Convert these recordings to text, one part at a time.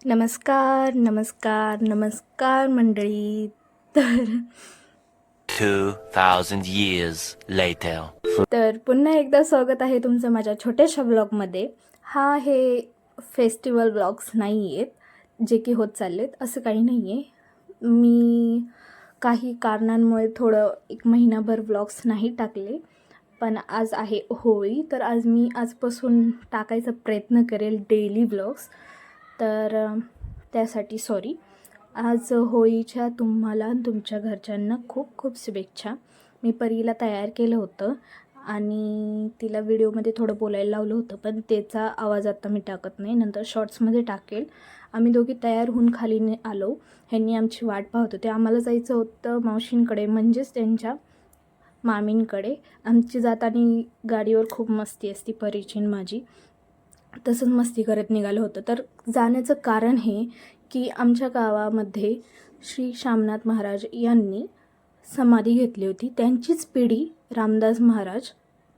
नमस्कार नमस्कार नमस्कार मंडळी. तर 2000 years later. पुन्हा एकदा स्वागत आहे तुमचं माझ्या छोट्याशा व्लॉगमध्ये. हे फेस्टिवल व्लॉग्स नाही आहेत जे की होत चाललेत, असं काही नाही आहे. मी काही कारणांमुळे थोडं 1 महिनाभर व्लॉग्स नाही टाकले, पण आज आहे होळी, तर मी आजपासून टाकायचा प्रयत्न करेल डेली व्लॉग्स. तर त्यासाठी सॉरी. आज होळीच्या तुम्हाला तुमच्या घरच्यांना खूप खूप शुभेच्छा. मी परीला तयार केलं होतं आणि तिला व्हिडिओमध्ये थोडं बोलायला लावलं होतं, पण त्याचा आवाज आता मी टाकत नाही, नंतर शॉर्ट्समध्ये टाकेल. आम्ही दोघी तयार होऊन खाली आलो. ह्यांनी आमची वाट पाहत होते. आम्हाला जायचं होतं मावशींकडे, म्हणजेच त्यांच्या मामींकडे. आमची जाताना गाडीवर खूप मस्ती असती परीची माझी, तसंच मस्ती करत निघालं होतं. तर जाण्याचं कारण हे की आमच्या गावामध्ये श्री शामनाथ महाराज यांनी समाधी घेतली होती. त्यांचीच पिढी रामदास महाराज,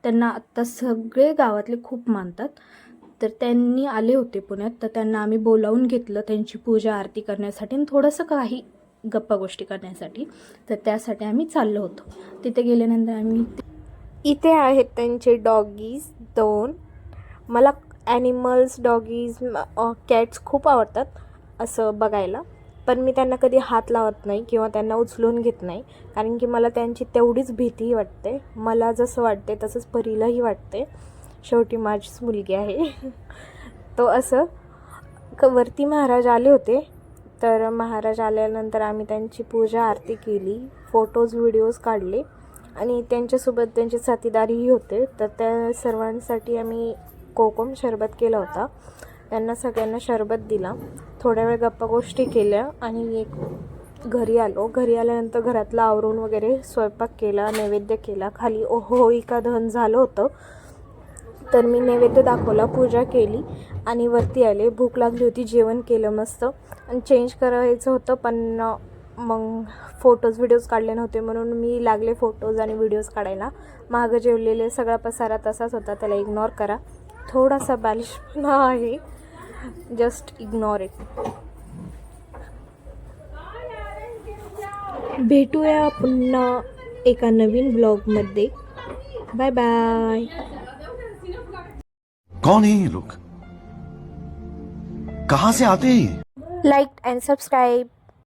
त्यांना आत्ता सगळे गावातले खूप मानतात. तर त्यांनी आले होते पुण्यात, तर त्यांना आम्ही बोलावून घेतलं त्यांची पूजा आरती करण्यासाठी आणि थोडंसं काही गप्पा गोष्टी करण्यासाठी. तर त्यासाठी आम्ही चाललो होतो. तिथे गेल्यानंतर आम्ही इथे आहेत त्यांचे डॉगीज 2. मला ॲनिमल्स, डॉगीज, कॅट्स खूप आवडतात असं बघायला, पण मी त्यांना कधी हात लावत नाही किंवा त्यांना उचलून घेत नाही, कारण की मला त्यांची तेवढीच भीती वाटते. मला जसं वाटते तसंच परीलाही वाटते, शेवटी माझीच मुलगी आहे. तो असं वरती महाराज आले होते. तर महाराज आल्यानंतर आम्ही त्यांची पूजा आरती केली, फोटोज व्हिडिओज काढले आणि त्यांच्यासोबत त्यांचे साथीदारही होते. तर त्या सर्वांसाठी आम्ही कोकम शरबत केला होता. त्यांना सगळ्यांना शरबत दिला, थोड्या वेळ गप्पा गोष्टी केल्या आणि घरी आलो. घरी आल्यानंतर घरातलं आवरून वगैरे स्वयंपाक केला, नैवेद्य केला. खाली होळिका दहन झालं होतं, तर मी नैवेद्य दाखवला, पूजा केली आणि वरती आले. भूक लागली होती, जेवण केलं मस्त आणि चेंज करायचं होतं, पण मग फोटोज व्हिडिओज काढले नव्हते म्हणून मी लागले फोटोज आणि व्हिडिओज काढायला. मागं जेवलेले सगळा पसारा तसाच होता, त्याला इग्नोर करा. थोडासा बालिशपणा आहे, जस्ट इग्नोर इट. भेटूया पुन्हा एका नवीन ब्लॉगमध्ये. Bye bye. कौन है ये लोग? कहां से आते हैं ये? Like and subscribe.